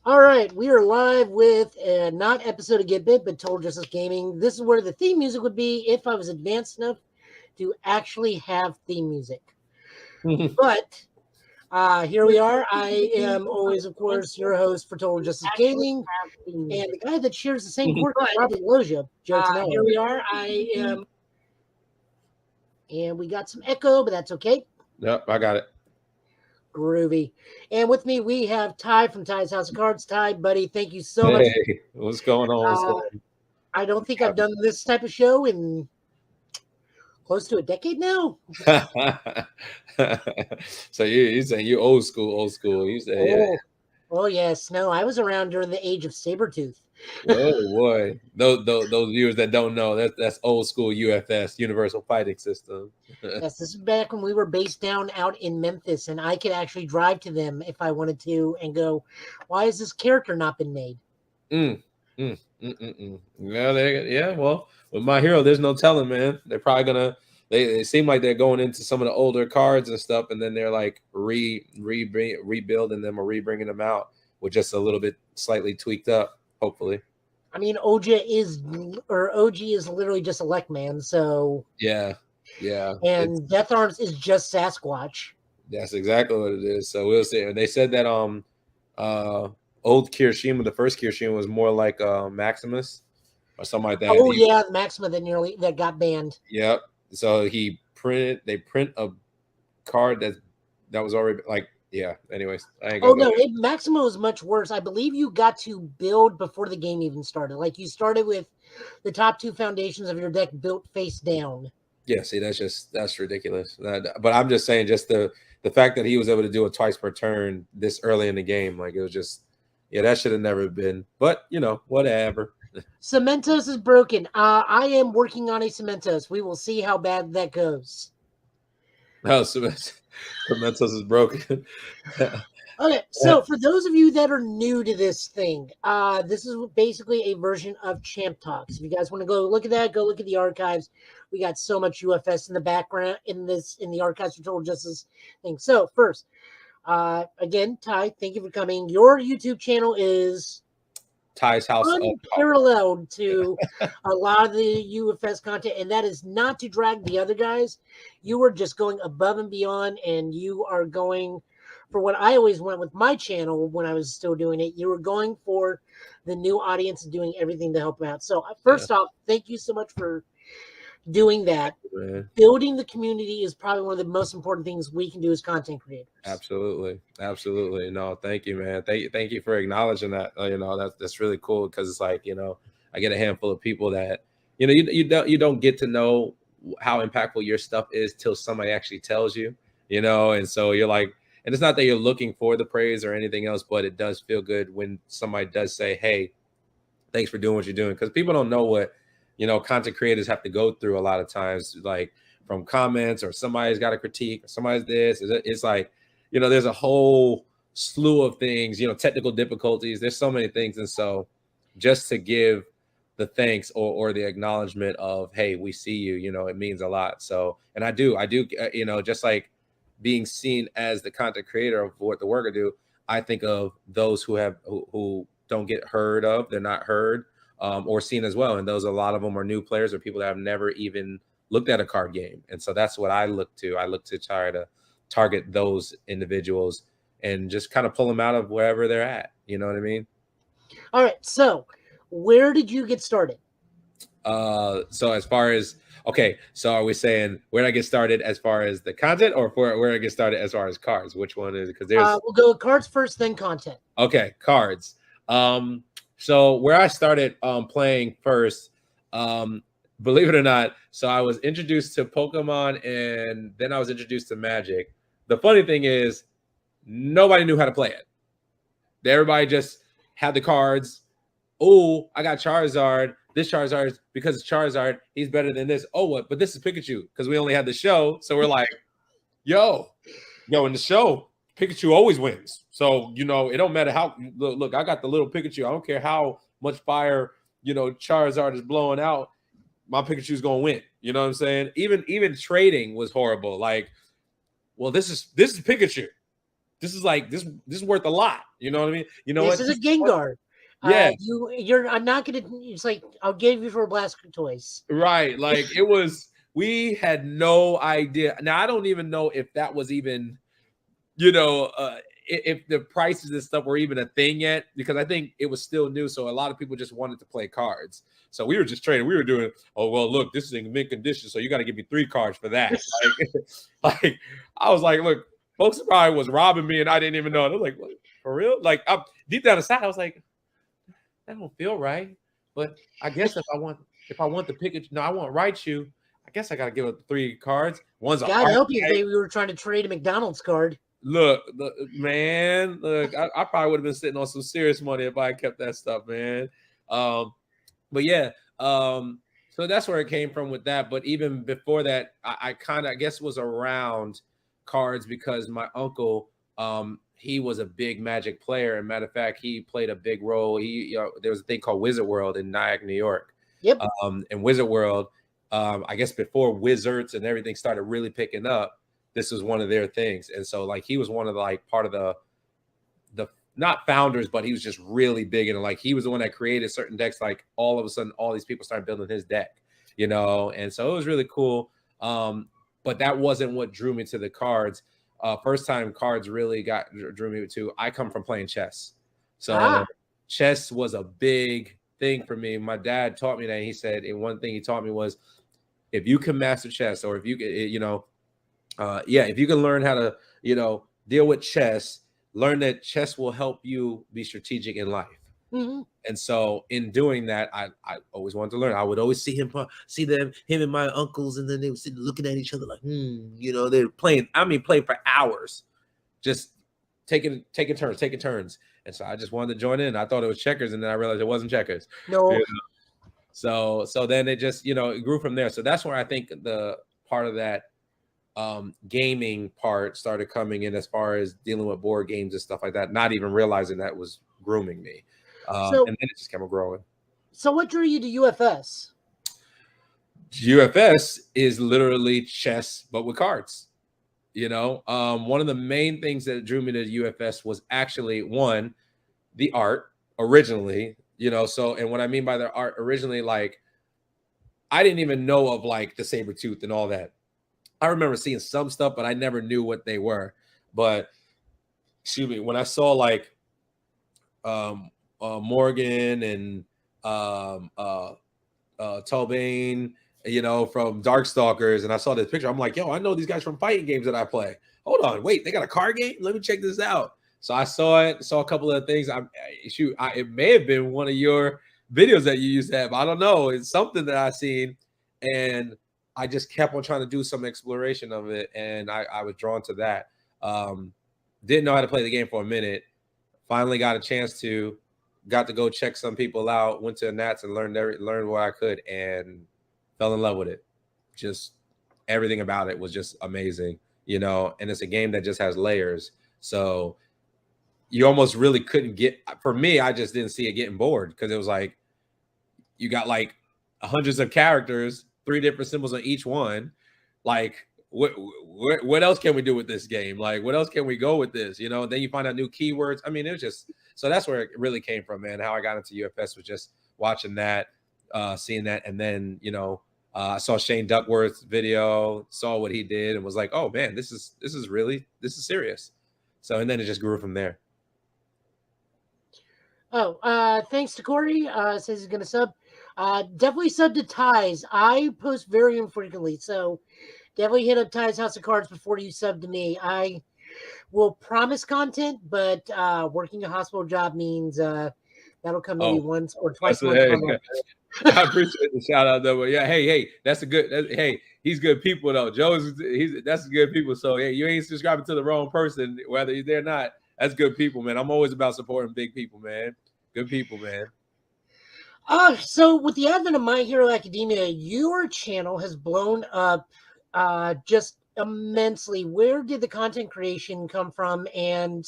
All right, we are live with not episode of Get Bit, but Total Justice Gaming. This is where the theme music would be if I was advanced enough to actually have theme music. But here we are. I am always, of course, your host for Total Justice Gaming, and the guy that shares the same court with Robert Loja, Joe Tanoa. Here we are. I am, and we got some echo, but that's okay. Yep, I got it. Groovy. And with me, we have Ty from Ty's House of Cards. Ty, buddy, thank you so much. Hey, what's going on? What's going on? I don't think I've done this type of show in close to a decade now. So you saying you old school? You say yeah. Oh yes, no, I was around during the age of Sabretooth. Oh boy, those viewers that don't know, that's old school UFS, Universal Fighting System. Yes, this is back when we were based down out in Memphis, and I could actually drive to them if I wanted to and go, "Why has this character not been made?" Yeah, well, with My Hero, there's no telling, man. They're probably gonna. They seem like they're going into some of the older cards and stuff, and then they're like rebuilding them or bringing them out with just a little bit slightly tweaked up. Hopefully, I mean, OG is literally just Elect Man, so yeah. And Death Arms is just Sasquatch. That's exactly what it is. So we'll see. And they said that old Kirishima, the first Kirishima, was more like Maximus or something like that. Oh yeah, Maxima that got banned. Yep. So they print a card that was already like. Yeah. Anyways, Maxima was much worse. I believe you got to build before the game even started. Like you started with the top two foundations of your deck built face down. Yeah. See, that's ridiculous. But I'm just saying, just the fact that he was able to do it twice per turn this early in the game, like it was just, that should have never been. But whatever. Cementos is broken. I am working on a Cementos. We will see how bad that goes. Oh, Cementos is broken. Okay, so for those of you that are new to this thing, this is basically a version of Champ Talks. If you guys want to go look at that, go look at the archives. We got so much UFS in the background in the archives for Total Justice thing. So first, again, Ty, thank you for coming. Your YouTube channel is Ty's House unparalleled to a lot of the UFS content, and that is not to drag the other guys. You are just going above and beyond, and you are going for what I always went with my channel when I was still doing it. You were going for the new audience and doing everything to help them out. So first off, thank you so much for doing that. Building the community is probably one of the most important things we can do as content creators. Absolutely. No, thank you, man. Thank you for acknowledging that. That's really cool, because it's like, I get a handful of people that you don't get to know how impactful your stuff is till somebody actually tells you, and so you're like, and it's not that you're looking for the praise or anything else, but it does feel good when somebody does say, hey, thanks for doing what you're doing, because people don't know what content creators have to go through a lot of times, like from comments or somebody's got a critique or somebody's this. It's like, there's a whole slew of things, technical difficulties. There's so many things. And so just to give the thanks or the acknowledgement of, hey, we see you, it means a lot. So, and I do, just like being seen as the content creator of what the work I do, I think of those who don't get heard of, they're not heard. Or seen as well. And a lot of them are new players or people that have never even looked at a card game. And so that's what I look to. I look to try to target those individuals and just kind of pull them out of wherever they're at. You know what I mean? All right. So where did you get started? So as far as, okay, so are we saying where did I get started as far as the content, or where I get started as far as cards? Which one is it? Because there's we'll go with cards first, then content. Okay, cards. So where I started playing first, believe it or not, so I was introduced to Pokemon, and then I was introduced to Magic. The funny thing is, nobody knew how to play it. Everybody just had the cards. Oh, I got Charizard. This Charizard, because it's Charizard, he's better than this. Oh, what? But this is Pikachu, because we only had the show. So we're like, yo, in the show, Pikachu always wins. So, it don't matter how, look, I got the little Pikachu. I don't care how much fire, Charizard is blowing out. My Pikachu's going to win. You know what I'm saying? Even trading was horrible. Like, well, this is Pikachu. this is like this is worth a lot. You know what I mean? You know This what? is a Gengar. Yeah, You're. I'm not gonna. It's like I'll give you for Blastoise. right. Like it was. We had no idea. Now I don't even know if that was even, you know, if the prices and stuff were even a thing yet, because I think it was still new. So a lot of people just wanted to play cards. So we were just trading. We were doing, oh well, look, this is in mint condition, so you got to give me 3 cards for that. Like I was like, look, folks probably was robbing me, and I didn't even know. And I was like, what, for real? Like I'm deep down inside, I was like, that don't feel right. But I guess if I want the Pikachu, no, I want Raichu. I guess I got to give it 3 cards. One's a God art. help you if we were trying to trade a McDonald's card. Look, man, look, I probably would have been sitting on some serious money if I had kept that stuff, man. But yeah, so that's where it came from with that. But even before that, I kind of, I guess, was around cards because my uncle, he was a big Magic player. And matter of fact, he played a big role. There was a thing called Wizard World in Nyack, New York. Yep. And Wizard World, I guess before Wizards and everything started really picking up, this was one of their things. And so like he was one of the like part of the not founders, but he was just really big. And like he was the one that created certain decks. Like all of a sudden, all these people started building his deck, you know, and so it was really cool. But that wasn't what drew me to the cards. First time cards really drew me to. I come from playing chess. So chess was a big thing for me. My dad taught me that. He said, and one thing he taught me was if you can master chess, or if you can, you know, if you can learn how to, you know, deal with chess, learn that chess will help you be strategic in life. Mm-hmm. And so in doing that, I always wanted to learn. I would always see him and my uncles, and then they would sit looking at each other like, you know, they're playing. I mean, playing for hours, just taking turns. And so I just wanted to join in. I thought it was checkers, and then I realized it wasn't checkers. No. You know? So then it just, you know, it grew from there. So that's where I think the part of that gaming part started coming in, as far as dealing with board games and stuff like that, not even realizing that was grooming me. And then it just kept growing. So what drew you to UFS? UFS is literally chess, but with cards. You know, one of the main things that drew me to UFS was actually one, the art originally, you know. So, and what I mean by the art originally, like I didn't even know of like the Sabretooth and all that. I remember seeing some stuff, but I never knew what they were. But excuse me, when I saw like Morgan and Tobane, you know, from Darkstalkers, and I saw this picture, I'm like, yo, I know these guys from fighting games that I play. Hold on, wait, they got a card game? Let me check this out. So I saw a couple of things. It may have been one of your videos that you used to have. I don't know. It's something that I seen, and I just kept on trying to do some exploration of it, and I was drawn to that. Didn't know how to play the game for a minute. Finally got a chance to, got to go check some people out, went to the Nats and learned what I could, and fell in love with it. Just everything about it was just amazing, you know, and it's a game that just has layers. So you almost really couldn't get, for me, I just didn't see it getting bored, because it was like, you got like hundreds of characters, 3 different symbols on each one. Like, what else can we do with this game? Like, what else can we go with this? You know, then you find out new keywords. I mean, it was just, so that's where it really came from, man. How I got into UFS was just watching that, seeing that. And then, you know, I saw Shane Duckworth's video, saw what he did, and was like, oh man, this is serious. So, and then it just grew from there. Oh, thanks to Corey. Says he's gonna sub. Definitely sub to Ties. I post very infrequently, so definitely hit up Ties House of Cards before you sub to me. I will promise content, but working a hospital job means that'll come maybe once or twice a month. I appreciate the shout out though. But yeah, hey, hey, he's good people though. That's good people. So yeah, you ain't subscribing to the wrong person, whether you're there or not. That's good people, man. I'm always about supporting big people, man. Good people, man. So with the advent of My Hero Academia, your channel has blown up just immensely. Where did the content creation come from, and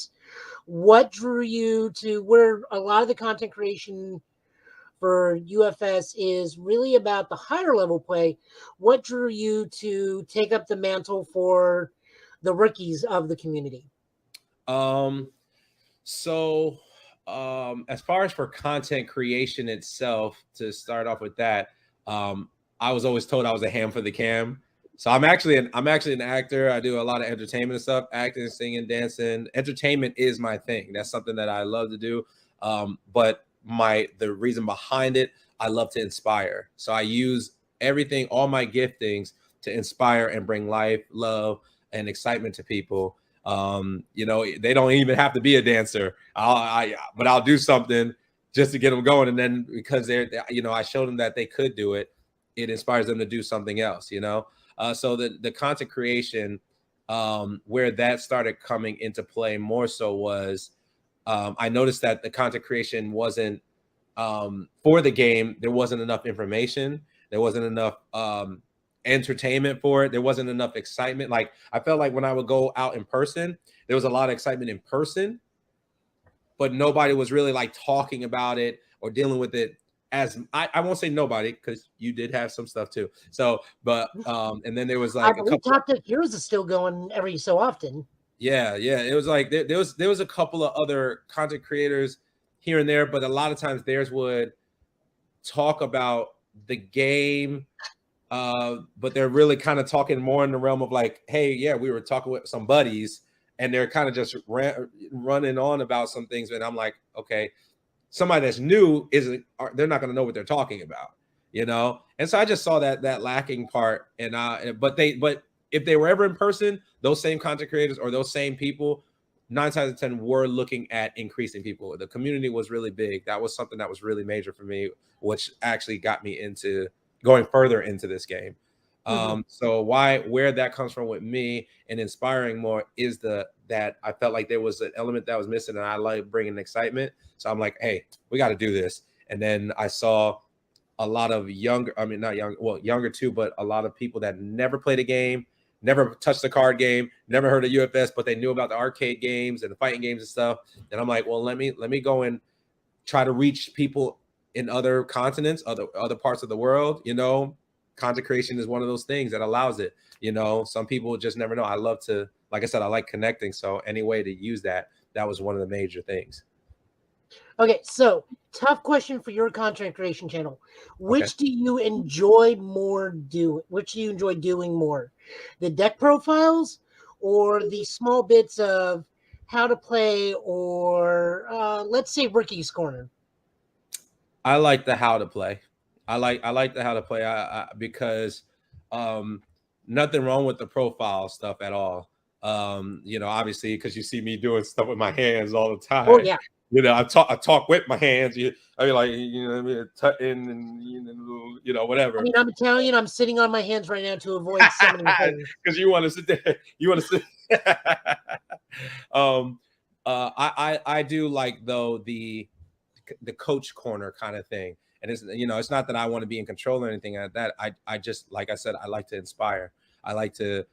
what drew you to where a lot of the content creation for UFS is really about the higher level play? What drew you to take up the mantle for the rookies of the community? Um, so as far as for content creation itself, to start off with that, I was always told I was a ham for the cam. So I'm actually an actor. I do a lot of entertainment and stuff, acting, singing, dancing. Entertainment is my thing. That's something that I love to do. But the reason behind it, I love to inspire. So I use everything, all my giftings, to inspire and bring life, love, and excitement to people. You know, they don't even have to be a dancer. But I'll do something just to get them going. And then because you know, I showed them that they could do it, it inspires them to do something else, you know? So the content creation, where that started coming into play more so was, I noticed that the content creation wasn't, for the game, there wasn't enough information. There wasn't enough, entertainment for it. There wasn't enough excitement. Like I felt like when I would go out in person, there was a lot of excitement in person, but nobody was really like talking about it or dealing with it. As I won't say nobody, because you did have some stuff too. So, but and then there was I like a believe couple. Top Tech Heroes is still going every so often. Yeah. It was like there was a couple of other content creators here and there, but a lot of times theirs would talk about the game, but they're really kind of talking more in the realm of like, hey, yeah, we were talking with some buddies, and they're kind of just running on about some things, and I'm like, okay, somebody that's new they're not going to know what they're talking about, you know? And so I just saw that lacking part, and but if they were ever in person, those same content creators or those same people, 9 times out of 10 were looking at increasing people. The community was really big. That was something that was really major for me, which actually got me into going further into this game. So where that comes from with me and inspiring more is that I felt like there was an element that was missing, and I like bringing excitement. So I'm like, hey, we got to do this. And then I saw a lot of younger too, but a lot of people that never played a game, never touched the card game, never heard of UFS, but they knew about the arcade games and the fighting games and stuff. And I'm like, well, let me go and try to reach people in other continents, other parts of the world. You know, content creation is one of those things that allows it. You know, some people just never know. I love to, like I said, I like connecting. So any way to use that was one of the major things. Okay, so tough question for your content creation channel. Which Okay. do you enjoy more doing? Which do you enjoy doing more? The deck profiles or the small bits of how to play, or let's say Ricky's Corner? I like the how to play. I like the how to play. Because nothing wrong with the profile stuff at all. You know, obviously, because you see me doing stuff with my hands all the time. Oh yeah. You know, I talk with my hands. I mean, like, you know, I mean, tutting and you know, whatever. I mean, I'm Italian. I'm sitting on my hands right now to avoid so many things. Because you want to sit there. You want to sit. I do like, though, the coach corner kind of thing. And it's, you know, it's not that I want to be in control or anything like that. I just, like I said, I like to inspire. I like to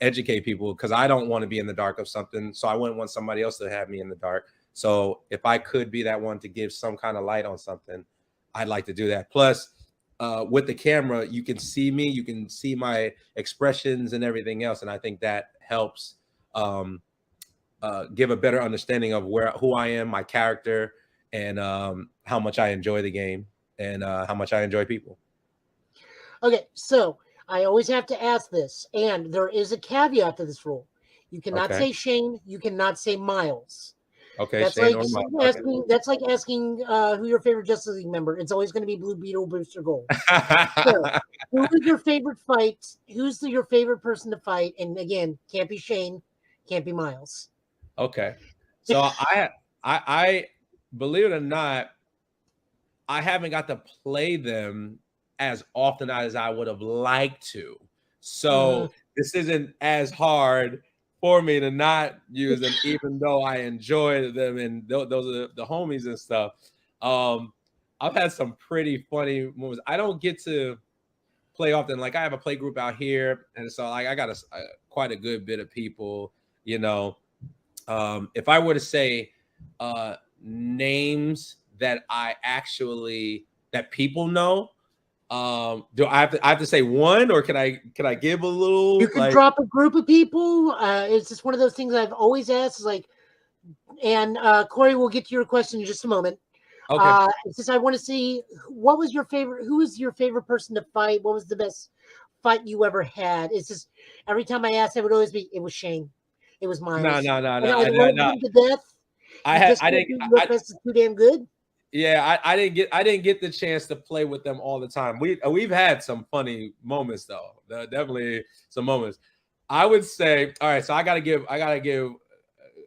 educate people, because I don't want to be in the dark of something. So I wouldn't want somebody else to have me in the dark. So if I could be that one to give some kind of light on something, I'd like to do that. Plus, with the camera, you can see me, you can see my expressions and everything else. And I think that helps give a better understanding of who I am, my character, and how much I enjoy the game, and how much I enjoy people. Okay, so I always have to ask this, and there is a caveat to this rule. You cannot say Shane. You cannot say Miles. Okay, that's Shane like or Miles. asking. Okay. That's like asking who your favorite Justice League member. It's always going to be Blue Beetle, Booster Gold. So, who is your favorite fight? Who's your favorite person to fight? And again, can't be Shane, can't be Miles. Okay, so I believe it or not, I haven't got to play them as often as I would have liked to. So this isn't as hard for me to not use them, even though I enjoy them, and those are the homies and stuff. I've had some pretty funny moments. I don't get to play often. Like, I have a play group out here, and so like I got quite a good bit of people. You know, if I were to say names that that people know, do I have to say one, or can I give a little? You can drop a group of people. It's just one of those things I've always asked, is like, And Corey, we'll get to your question in just a moment. Okay. Since I want to see what was your favorite, who was your favorite person to fight? What was the best fight you ever had? It's just every time I asked, it would always be it was Shane, it was No, Miles, no, no, and no, I no, loved no. him to death. I He had, just I went didn't, through UFS is too damn good. yeah, I didn't get the chance to play with them all the time. We've had some funny moments though. Definitely some moments. I would say, all right, so I gotta give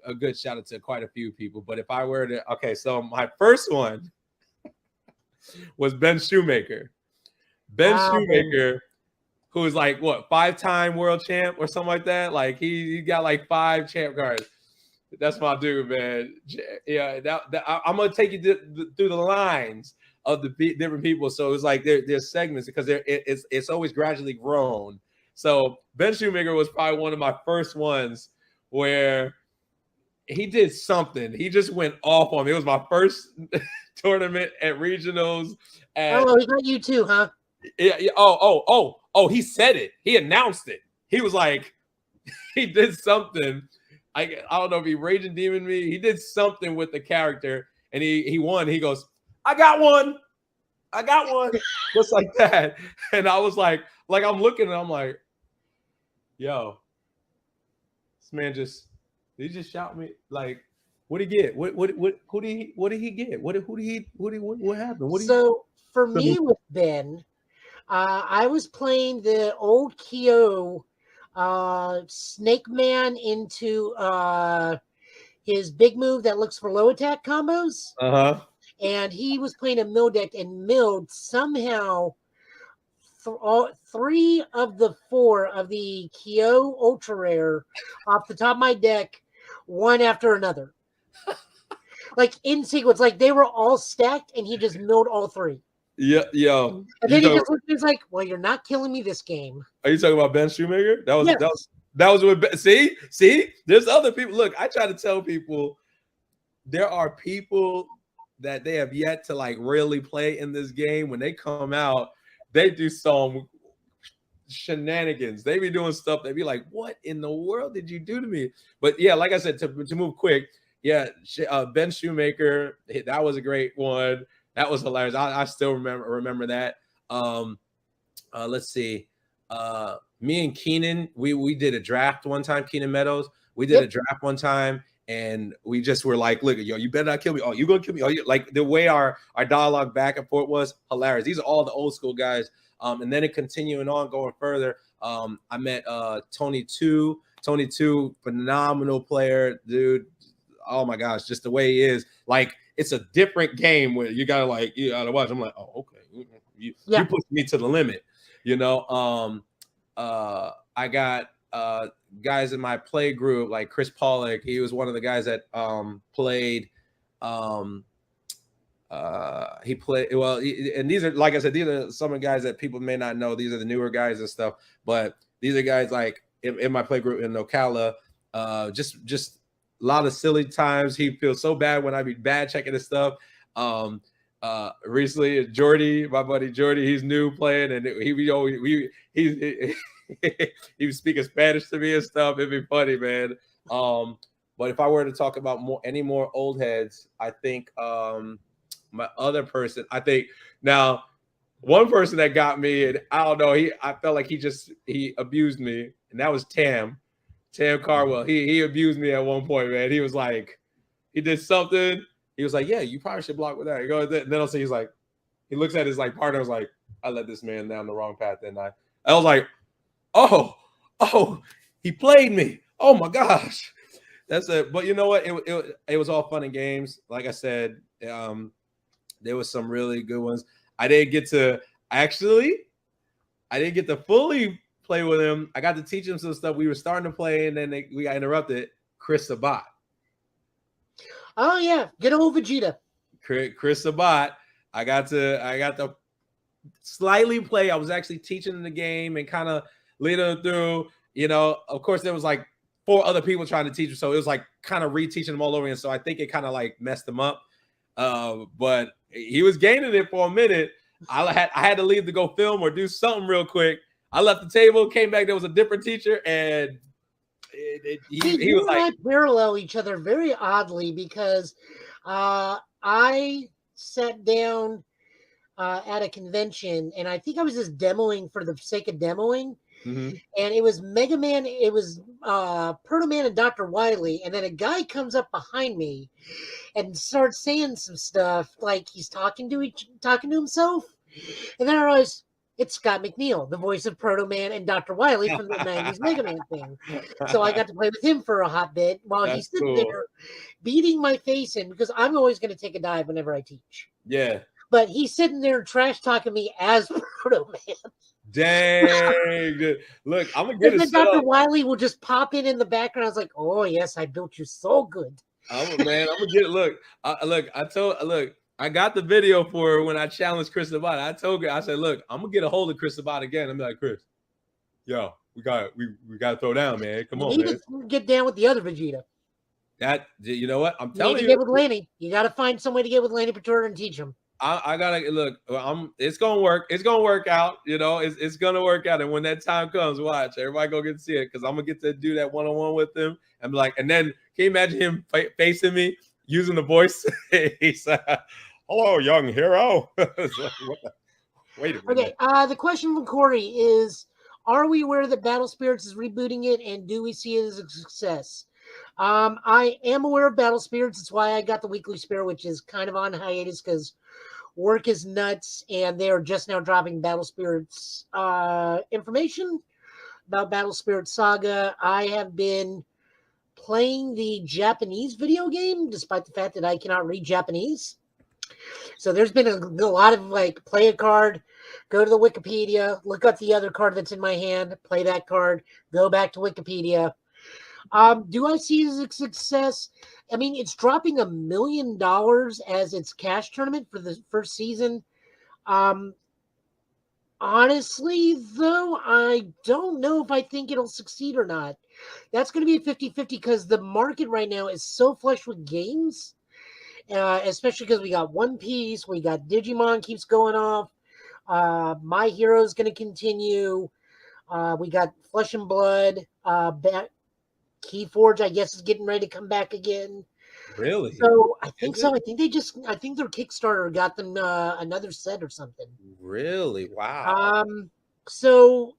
a good shout out to quite a few people. But if I were to, okay, so my first one was Ben Shoemaker. Ben Ah, Ben. Shoemaker, who is like what 5-time world champ or something like that. Like he got like 5 champ cards. That's my dude, man. Yeah, I'm gonna take you through the lines of the different people. So it's like there's segments because it's always gradually grown. So Ben Shoemaker was probably one of my first ones where he did something. He just went off on me. It was my first tournament at regionals. At Oh, he got you too, huh? yeah, yeah, oh, he said it. He announced it. He was like, he did something. I don't know if he raging demon me. He did something with the character and he won. He goes, I got one. I got one. Just like that. And I was like I'm looking and I'm like, yo, this man just he just shot me. Like, what did he get? What did he get? What happened? So for So, me with Ben, I was playing the old Kyo Snake Man into his big move that looks for low attack combos. uh-huh. And he was playing a mill deck and milled somehow all 3 of the 4 of the Kyo Ultra Rare off the top of my deck, one after another. Like in sequence, like they were all stacked and he just milled all 3. Yeah, yo. And then he just looked, he's like, well, you're not killing me this game. Are you talking about Ben Shoemaker? Yes. That was what. See, there's other people. Look, I try to tell people there are people that they have yet to like really play in this game. When they come out, they do some shenanigans. They be doing stuff. They be like, "What in the world did you do to me?" But yeah, like I said, to move quick. Yeah, Ben Shoemaker. That was a great one. That was hilarious. I still remember that. Let's see. Me and Keenan, we did a draft one time. Keenan Meadows, we did a draft one time, and we just were like, "Look, yo, you better not kill me. Oh, you gonna kill me? Oh, you like the way our dialogue back and forth was hilarious. These are all the old school guys. And then it continuing on, going further. I met Tony Two. Tony Two, phenomenal player, dude. Oh my gosh, just the way he is. Like it's a different game where you gotta watch. I'm like, oh, okay, you push me to the limit. You know, I got guys in my play group like Chris Pollock. He was one of the guys that played. He played well, and these are, like I said, these are some of the guys that people may not know. These are the newer guys and stuff, but these are guys like in my play group in Ocala. Just a lot of silly times. He feels so bad when I be bad checking his stuff. Recently, Jordy, my buddy Jordy, he's new playing, and he was speaking Spanish to me and stuff. It'd be funny, man. But if I were to talk about any more old heads, I think my other person, I think now one person that got me, and I don't know, I felt like he abused me, and that was Tam Carwell. He abused me at one point, man. He was like, he did something. He was like, yeah, you probably should block with that. He goes, then I'll say he's like, he looks at his like partner, was like, I led this man down the wrong path, didn't I? I was like, oh, he played me. Oh my gosh. That's it. But you know what? It was all fun and games. Like I said, there was some really good ones. I didn't get to fully play with him. I got to teach him some stuff. We were starting to play, and then we got interrupted. Chris Sabat. Oh yeah, good old Vegeta. Chris Sabat. I got to slightly play. I was actually teaching him the game and kind of leading him through. You know, of course, there was like 4 other people trying to teach him, so it was like kind of reteaching him all over again. So I think it kind of like messed him up. But he was gaining it for a minute. I had to leave to go film or do something real quick. I left the table, came back. There was a different teacher, and See, he you was and like, I parallel each other very oddly because I sat down at a convention and I think I was just demoing for the sake of demoing. mm-hmm. And it was Mega Man, it was Proto Man and Dr. Wily, and then a guy comes up behind me and starts saying some stuff like he's talking to himself. And then I realized it's Scott McNeil, the voice of Proto Man and Dr. Wily from the 90s Mega Man thing. So I got to play with him for a hot bit while That's he's sitting cool. there beating my face in because I'm always going to take a dive whenever I teach. Yeah. But he's sitting there trash talking me as Proto Man. Dang. Dude. Look, I'm gonna get And it then set Dr. up. Wily will just pop in the background. I was like, oh, yes, I built you so good. Man, I'm gonna get it. Look, I got the video for when I challenged Chris Sabat. I told her, I said, look, I'm gonna get a hold of Chris Sabat again. I'm like, Chris, yo, we got to throw down, man. Come You on, need man. to get down with the other Vegeta. That, you know what? I'm You need telling to you, get with Lanny. You got to find some way to get with Lanny Paturra and teach him. I gotta look. It's gonna work. It's gonna work out. You know, it's gonna work out. And when that time comes, watch everybody go get to see it because I'm gonna get to do that one-on-one with him. I'm like, and then can you imagine him facing me using the voice? He's hello, young hero. Like, wait a minute. Okay. The question from Corey is: are we aware that Battle Spirits is rebooting it, and do we see it as a success? I am aware of Battle Spirits. That's why I got the weekly spare, which is kind of on hiatus because work is nuts, and they are just now dropping Battle Spirits information about Battle Spirit Saga. I have been playing the Japanese video game, despite the fact that I cannot read Japanese. So there's been a lot of like play a card, go to the Wikipedia, look up the other card that's in my hand, play that card, go back to Wikipedia. Do I see it as a success? I mean, it's dropping $1 million as its cash tournament for the first season. Um, Honestly, though, I don't know if I think it'll succeed or not. That's going to be a 50-50 because the market right now is so flush with games, especially because we got One Piece, we got Digimon keeps going off, My Hero's going to continue, we got Flesh and Blood, Keyforge, I guess, is getting ready to come back again. Really? So I think Is so. it? I think their Kickstarter got them another set or something. Really? Wow. So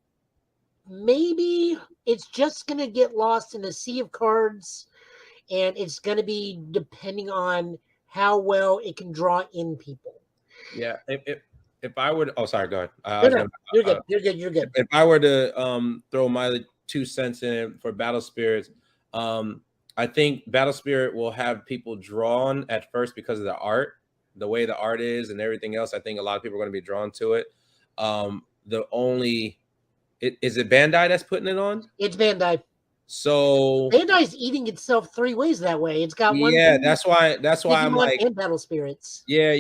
maybe it's just going to get lost in a sea of cards, and it's going to be depending on how well it can draw in people. Yeah. If I were to, oh, sorry, go ahead. I No, was no, gonna, you're good. You're good. You're good. if I were to throw my 2 cents in it for Battle Spirits, I think Battle Spirit will have people drawn at first because of the art, the way the art is, and everything else. I think a lot of people are going to be drawn to it. Is it Bandai that's putting it on? It's Bandai. So Bandai's eating itself 3 ways that way. It's got one yeah, thing, that's why I'm Digimon like, and Battle Spirits. yeah,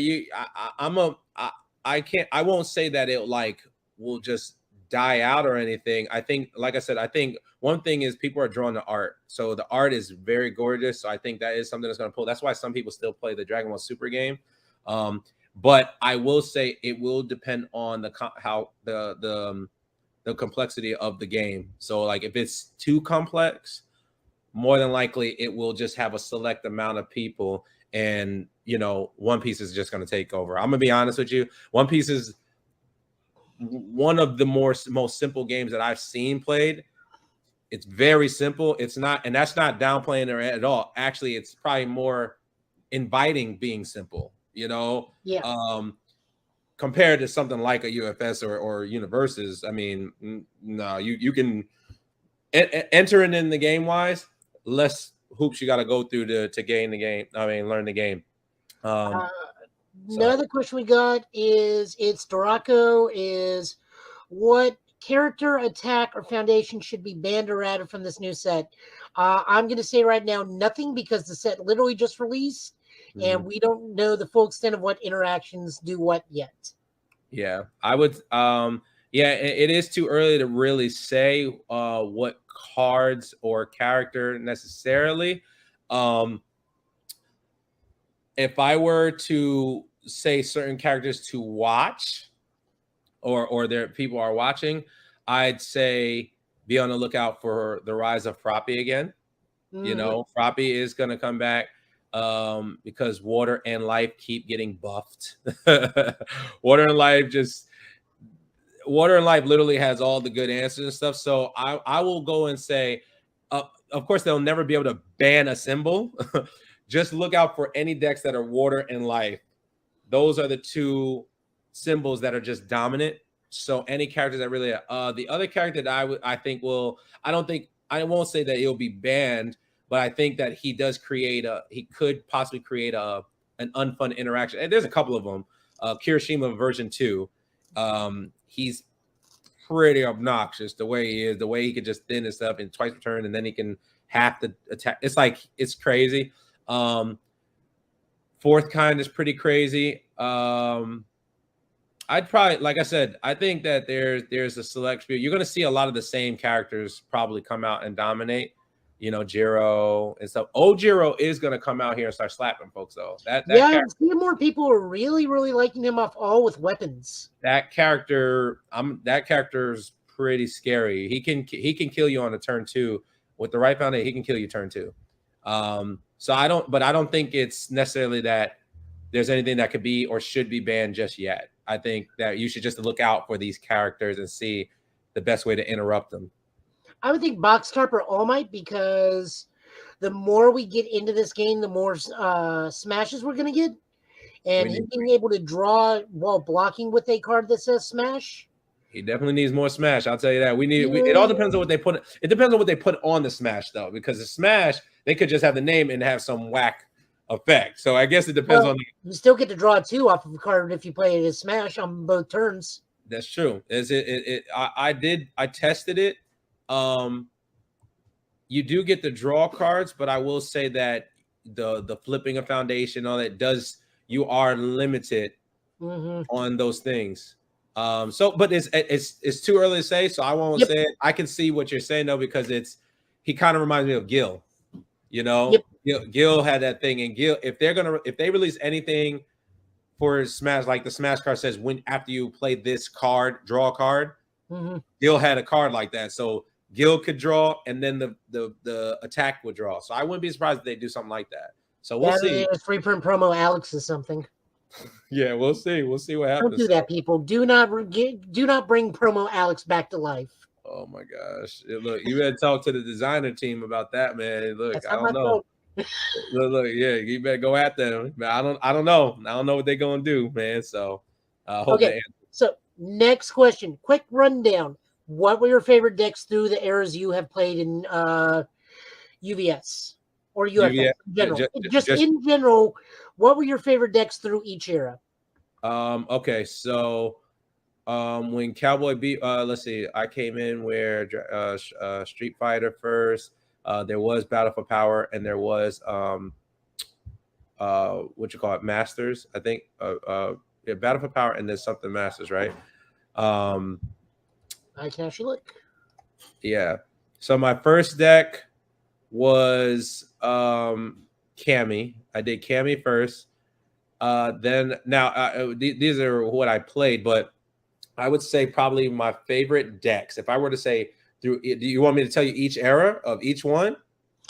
I can't, I won't say that it like will just die out or anything. I think, like I said, I think one thing is people are drawn to art. So the art is very gorgeous. So I think that is something that's going to pull. That's why some people still play the Dragon Ball Super game. But I will say it will depend on the complexity of the game. So like if it's too complex, more than likely it will just have a select amount of people, and One Piece is just going to take over. I'm gonna be honest with you. One Piece is one of the most simple games that I've seen played. It's very simple. It's not, and that's not downplaying it at all. Actually, it's probably more inviting being simple, Yeah. Compared to something like a UFS or Universes. I mean, no, you can entering in the game wise, less hoops you got to go through to gain the game. I mean, learn the game. Another question we got is it's Dorako is what character, attack, or foundation should be banned or added from this new set? I'm going to say right now nothing because the set literally just released and we don't know the full extent of what interactions do what yet. Yeah, I would. Yeah, it is too early to really say what cards or character necessarily. If I were to say certain characters to watch, or there people are watching, I'd say be on the lookout for the rise of Froppy again. You know, Froppy is going to come back because Water and Life keep getting buffed. Water and Life literally has all the good answers and stuff. So I will go and say, of course, they'll never be able to ban a symbol. Just look out for any decks that are Water and Life. Those are the two symbols that are just dominant. So any characters that really the other character that I won't say that it'll be banned, but I think that he could possibly create an unfun interaction. And there's a couple of them. Kirishima version 2. He's pretty obnoxious the way he is, the way he could just thin and stuff and twice per turn, and then he can have to attack. It's crazy. Fourth kind is pretty crazy. I'd probably, like I said, I think that there's a select few. You're going to see a lot of the same characters probably come out and dominate. You know, Jiro and stuff. Old Jiro is going to come out here and start slapping folks, though. I'm seeing more people are really, really liking him off all with weapons. That character's pretty scary. He can kill you on a turn 2 with the right foundation. He can kill you turn 2. So I don't think it's necessarily that there's anything that could be or should be banned just yet. I think that you should just look out for these characters and see the best way to interrupt them. I would think Box Tarp or All Might, because the more we get into this game, the more smashes we're going to get. And him being able to draw while blocking with a card that says smash. He definitely needs more smash. I'll tell you that. It all depends on what they put. It depends on what they put on the smash, though, because the smash, they could just have the name and have some whack effect. So I guess it depends on. You still get to draw 2 off of a card if you play it as smash on both turns. That's true. I tested it. You do get the draw cards, but I will say that the flipping a foundation, all that you are limited on those things. But it's too early to say, so I won't say it. I can see what you're saying though, because he kind of reminds me of Gil. You know, Gil had that thing, and Gil, if they release anything for Smash, like the Smash card says, when after you play this card, draw a card. Gil had a card like that, so Gil could draw, and then the attack would draw. So I wouldn't be surprised if they do something like that. So we'll see. Free print promo Alex is something. Yeah, we'll see. We'll see what happens. Don't do that, people. Do not bring promo Alex back to life. Oh my gosh! Look, you better talk to the designer team about that, man. Look, I don't know. Look, yeah, you better go at them. I don't know. I don't know what they're gonna do, man. So, hope okay. So, next question. Quick rundown. What were your favorite decks through the eras you have played in UVS or UFS in general? Just in general, what were your favorite decks through each era? Okay, so when Cowboy beat, let's see, I came in where Street Fighter first. There was Battle for Power, and there was what you call it, Masters, I think. Yeah, Battle for Power, and there's something Masters, right? I can actually look. Yeah. So my first deck was Cammy. I did Cammy first. These are what I played, but I would say probably my favorite decks. If I were to say do you want me to tell you each era of each one?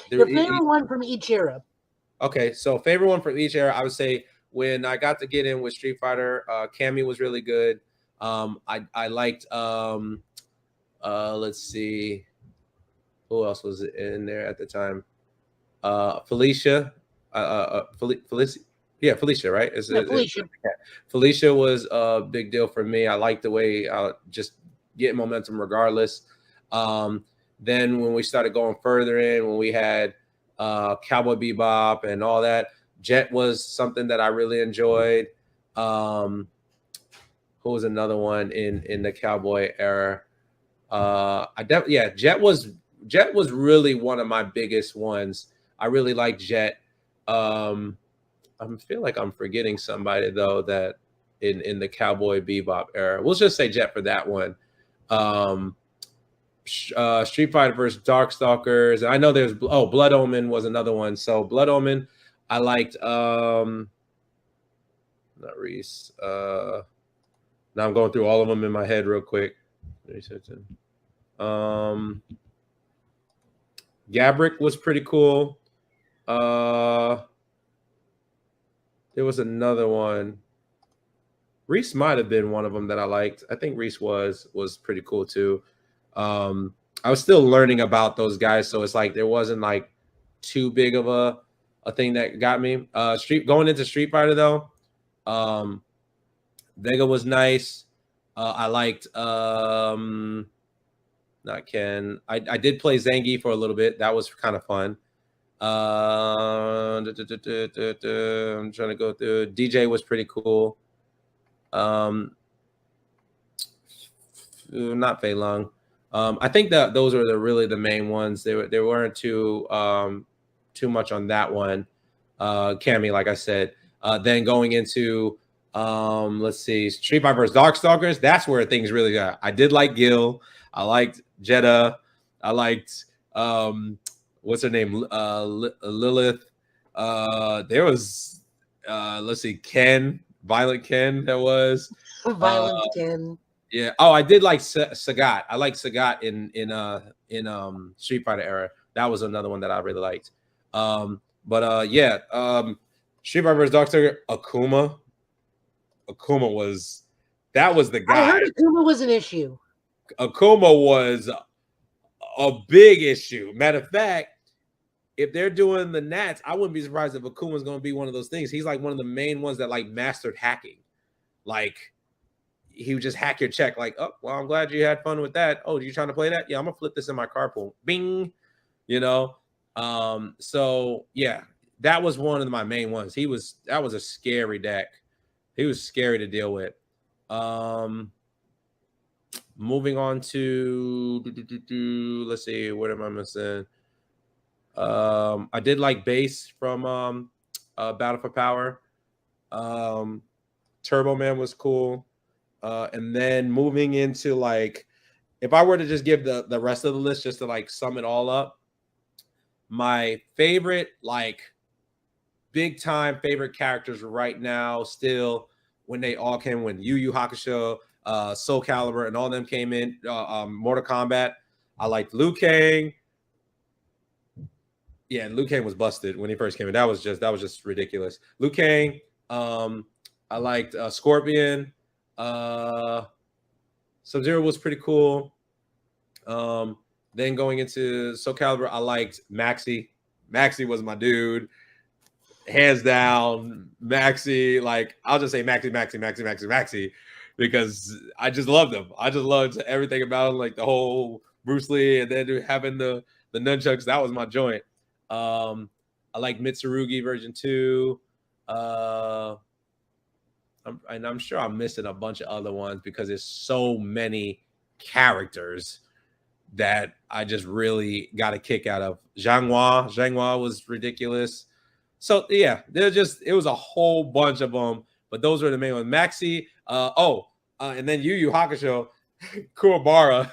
Your favorite one from each era. Okay, so favorite one from each era, I would say when I got to get in with Street Fighter, Cammy was really good. I liked let's see, who else was in there at the time? Felicia. Felicia. Yeah, Felicia, right? Felicia. Felicia was a big deal for me. I liked the way I just get momentum regardless. Then when we started going further in, when we had Cowboy Bebop and all that, Jet was something that I really enjoyed. Who was another one in the Cowboy era? Jet was really one of my biggest ones. I really like Jet. I feel like I'm forgetting somebody though that in the Cowboy Bebop era. We'll just say Jet for that one. Street Fighter versus Darkstalkers. I know there's Blood Omen was another one. So Blood Omen, I liked not Reese. Now I'm going through all of them in my head real quick. Gabrick was pretty cool. There was another one. Reese might have been one of them that I liked. I think Reese was pretty cool too. I was still learning about those guys, so it's like there wasn't like too big of a thing that got me. Going into Street Fighter though, Vega was nice. I liked not Ken. I did play Zangief for a little bit. That was kind of fun. I'm trying to go through. DJ was pretty cool. Not Fei Long. I think that those are really the main ones. They weren't too much on that one. Cammy, like I said. Then going into let's see, Street Fighter vs. Darkstalkers. That's where things really got. I did like Gil. I liked Jeddah. I liked what's her name? Lilith. There was let's see, Ken, Violent Ken. That was Violent Ken. Yeah. Oh, I did like Sagat. I like Sagat in Street Fighter era. That was another one that I really liked. Yeah. Street Fighter vs. Darkstalker. Akuma. Akuma was the guy. I heard Akuma was an issue. Akuma was a big issue. Matter of fact, if they're doing the Nats, I wouldn't be surprised if Akuma's going to be one of those things. He's like one of the main ones that like mastered hacking. Like he would just hack your check. Like, oh, well, I'm glad you had fun with that. Oh, you trying to play that? Yeah, I'm gonna flip this in my carpool. Bing, you know. So yeah, that was one of my main ones. That was a scary deck. He was scary to deal with. Moving on to let's see, what am I missing? I did like Base from Battle for Power. Turbo Man was cool. And then moving into like, if I were to just give the rest of the list just to like sum it all up, my favorite, like big time favorite characters right now, still when they all came, when Yu Yu Hakusho, Soul Calibur, and all them came in, Mortal Kombat. I liked Liu Kang. Yeah, Liu Kang was busted when he first came in. That was just ridiculous. Liu Kang. I liked Scorpion. Sub-Zero was pretty cool. Then going into Soul Calibur, I liked Maxi. Maxi was my dude. Hands down, Maxi. Like, I'll just say Maxi, because I just loved him. I just loved everything about him, like the whole Bruce Lee, and then having the nunchucks. That was my joint. I like Mitsurugi version 2. I'm sure I'm missing a bunch of other ones because there's so many characters that I just really got a kick out of. Zhang Hua was ridiculous. So yeah, it was a whole bunch of them, but those were the main ones. Maxi, and then Yu Yu Hakusho, Kuwabara.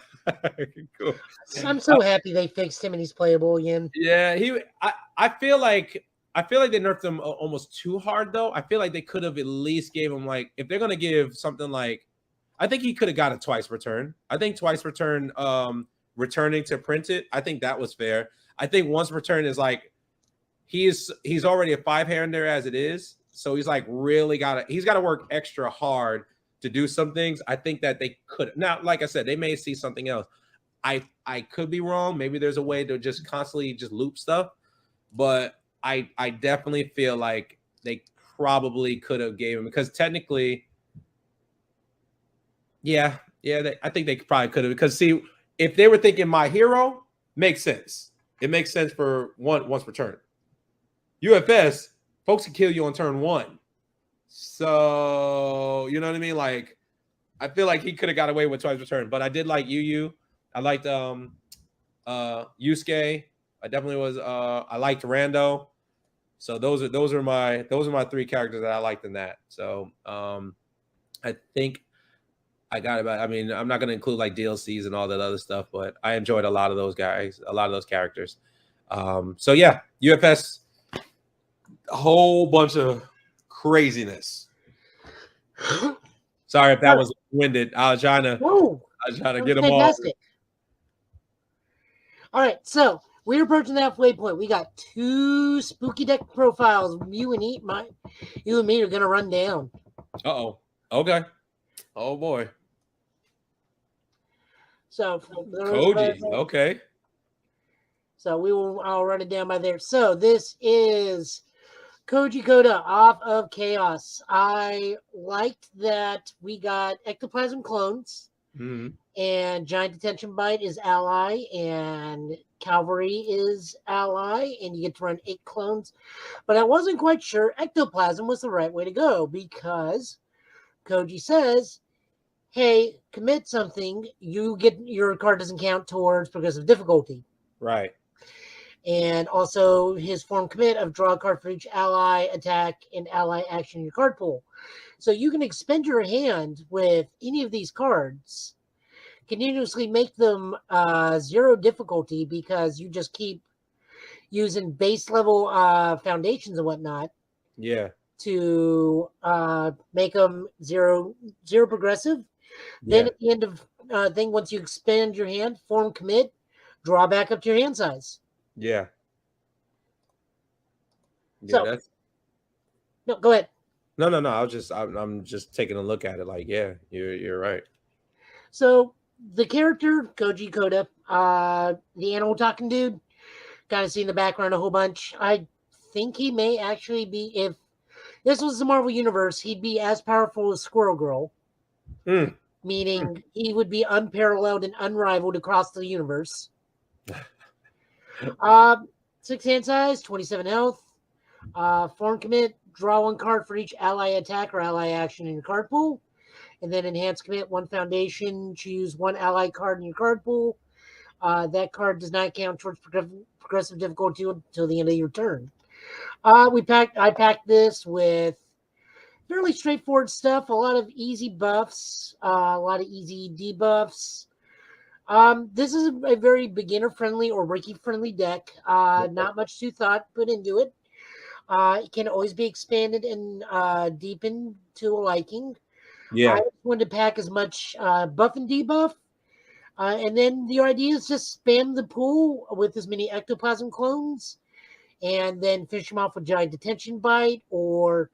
Cool. I'm so happy they fixed him and he's playable again. Yeah, I feel like they nerfed him almost too hard, though. I feel like they could have at least gave him, like, if they're gonna give something like, I think he could have got a twice return. I think twice return, returning to print it. I think that was fair. I think once return is like, he's already a 5-hander as it is, so he's like really got to work extra hard to do some things. I think that they could now, like I said, they may see something else. I could be wrong. Maybe there's a way to just constantly just loop stuff, but I definitely feel like they probably could have gave him, because technically, I think they probably could have, because see, if they were thinking My Hero, makes sense. It makes sense for once per turn. UFS, folks can kill you on turn 1. So, you know what I mean? Like, I feel like he could have got away with twice per turn, but I did like Yu. I liked Yusuke. I definitely was I liked Rando. So those are my 3 characters that I liked in that. So I think I got about, I mean, I'm not going to include like DLCs and all that other stuff, but I enjoyed a lot of those guys, a lot of those characters. So yeah, UFS, a whole bunch of craziness. Sorry if that was winded. I was trying to get them all. All right, so we're approaching the halfway point. We got 2 spooky deck profiles. You and me are gonna run down. Uh-oh. Okay. Oh boy. So for those of us, Koji. Okay. so I'll run it down by there. So this is Koji Koda off of Chaos. I liked that we got ectoplasm clones. Mm-hmm. And Giant Detention Bite is ally, and Cavalry is ally, and you get to run 8 clones. But I wasn't quite sure Ectoplasm was the right way to go because Koji says, hey, commit something, you get your card doesn't count towards progressive difficulty. Right. And also his form commit of draw a card for each ally, attack, and ally action in your card pool. So you can expend your hand with any of these cards, continuously make them 0 difficulty because you just keep using base level foundations and whatnot Yeah. to make them zero progressive. Then Yeah. at the end of thing, once you expand your hand, form commit, draw back up to your hand size. Yeah. Yeah, So that's no, go ahead. no. I'm just taking a look at it like, yeah, you're right. So the character Koji Koda, the animal talking dude, kind of see in the background a whole bunch. I think he may actually be, if this was the Marvel Universe, he'd be as powerful as Squirrel Girl, meaning he would be unparalleled and unrivaled across the universe. 6 hand size, 27 health. Form commit, draw 1 card for each ally attack or ally action in your card pool. And then enhance commit, 1 foundation, choose 1 ally card in your card pool. That card does not count towards progressive difficulty until the end of your turn. I packed this with fairly straightforward stuff. A lot of easy buffs, a lot of easy debuffs. This is a very beginner friendly or rookie friendly deck. Not much thought put into it. It can always be expanded and deepened to a liking. I Yeah. just wanted to pack as much buff and debuff. And then the idea is just spam the pool with as many ectoplasm clones and then finish them off with Giant Detention Bite or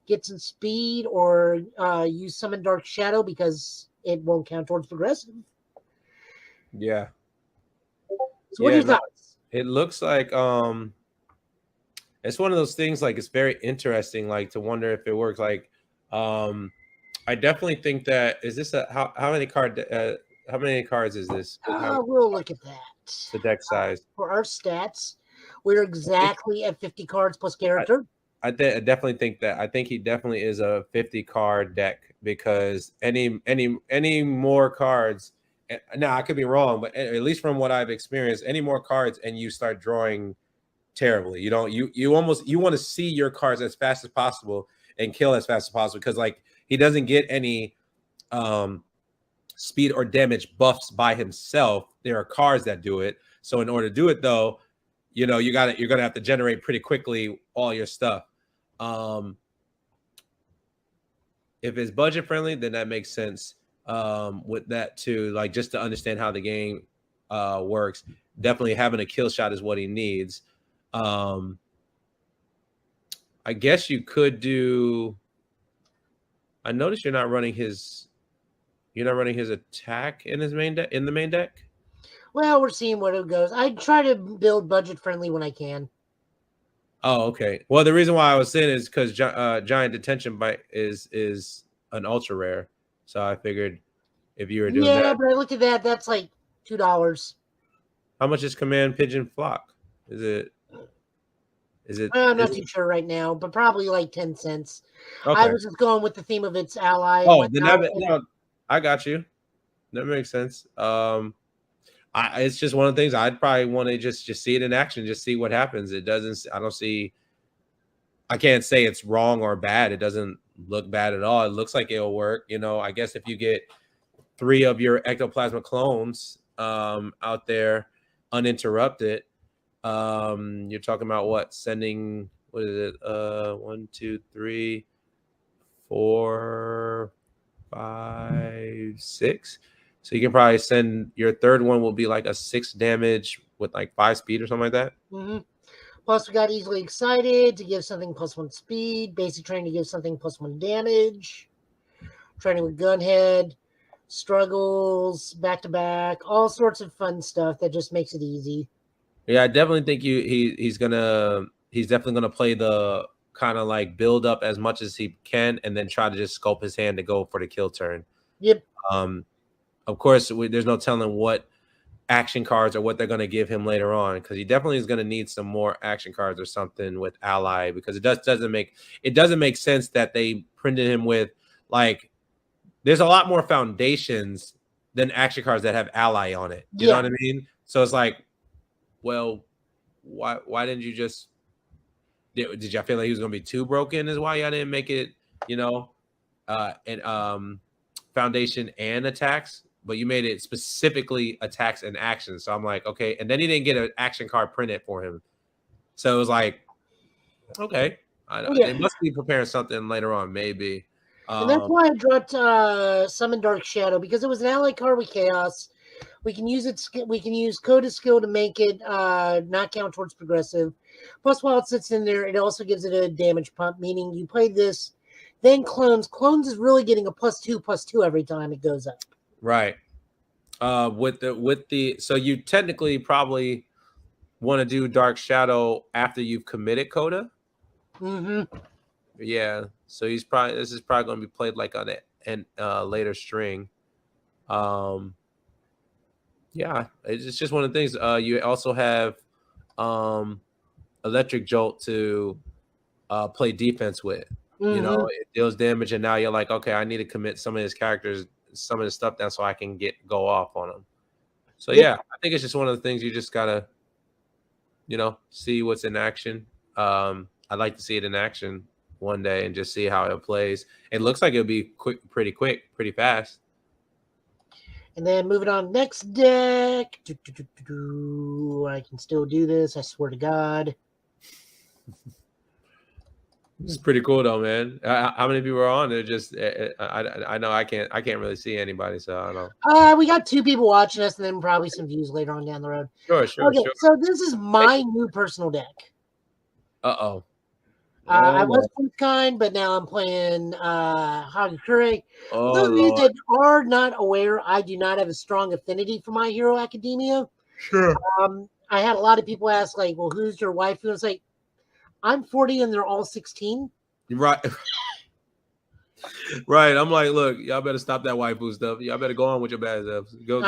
get some speed or use Summon Dark Shadow because it won't count towards progressive. Yeah. So what are your No, thoughts? it looks like it's one of those things like it's very interesting, like to wonder if it works. Like I definitely think that is this a how many cards is this? We'll look at that. The deck size. For our stats, we're exactly at 50 cards plus character. I definitely think that. I think he definitely is a 50 card deck because any more cards. Now I could be wrong, but at least from what I've experienced, any more cards and you start drawing terribly. You don't. You almost you want to see your cards as fast as possible and kill as fast as possible because like he doesn't get any speed or damage buffs by himself. There are cards that do it. So in order to do it though, you're gonna have to generate pretty quickly all your stuff. If it's budget friendly, then that makes sense. With that too, like just to understand how the game works, definitely having a kill shot is what he needs. I guess you could do. I noticed you're not running his attack in his main deck in the main deck. Well, we're seeing what it goes. I try to build budget friendly when I can. Oh, okay. Well, the reason why I was saying is because Giant Detention Bite is an ultra rare, so I figured if you were doing that. Yeah, but I looked at that. That's like $2. How much is Command Pigeon Flock? Is it? I'm not too sure right now, but probably like 10 cents. Okay. I was just going with the theme of its ally. Oh, no, I got you. That makes sense. It's just one of the things I'd probably want to just see it in action, just see what happens. It doesn't. I can't say it's wrong or bad. It doesn't look bad at all. It looks like it'll work. I guess if you get 3 of your ectoplasma clones out there uninterrupted, you're talking about what? Sending, what is it? 1, 2, 3, 4, 5, 6. So you can probably send your third one will be like a 6 damage with like 5 speed or something like that. Mm-hmm. Plus, we got easily excited to give something +1 speed. Basic training to give something +1 damage. Training with gunhead. Struggles, back to back. All sorts of fun stuff that just makes it easy. Yeah, I definitely think he's definitely gonna play the kind of like build up as much as he can, and then try to just scope his hand to go for the kill turn. Yep. Of course, there's no telling what action cards or what they're going to give him later on, because he definitely is going to need some more action cards or something with ally, because doesn't make sense that they printed him with, like, there's a lot more foundations than action cards that have ally on it. You know what I mean? So it's like, well, why didn't you just did y'all feel like he was going to be too broken is why y'all didn't make it, and foundation and attacks, but you made it specifically attacks and actions. So I'm like, okay. And then he didn't get an action card printed for him. So it was like, okay, they must be preparing something later on, maybe. And that's why I dropped Summon Dark Shadow, because it was an ally card with Chaos. We can use it. We can use Coda skill to make it not count towards progressive. Plus, while it sits in there, it also gives it a damage pump, meaning you play this, then clones. Clones is really getting a +2/+2 every time it goes up. Right. With the so you technically probably want to do Dark Shadow after you've committed Coda. Mm-hmm. Yeah. So this is probably going to be played like on a later string. Yeah, it's just one of the things. You also have Electric Jolt to play defense with. Mm-hmm. It deals damage, and now you're like, okay, I need to commit some of his characters, some of the stuff down, so I can go off on them. So yeah, I think it's just one of the things you just gotta, see what's in action. I'd like to see it in action one day and just see how it plays. It looks like it'll be pretty quick, pretty fast. And then moving on next deck. I can still do this, I swear to God. This is pretty cool though, man. How many people are on? They're just I know I can't really see anybody, so I don't know. We got 2 people watching us, and then probably some views later on down the road. Sure. Okay, so this is my new personal deck. Uh-oh. I was kind, but now I'm playing Hagakure. Oh, those of you that are not aware, I do not have a strong affinity for My Hero Academia. Sure. I had a lot of people ask, like, well, who's your wife? And it's like, I'm 40 and they're all 16. Right. Right. I'm like, look, y'all better stop that waifu stuff. Y'all better go on with your bad stuff. Go.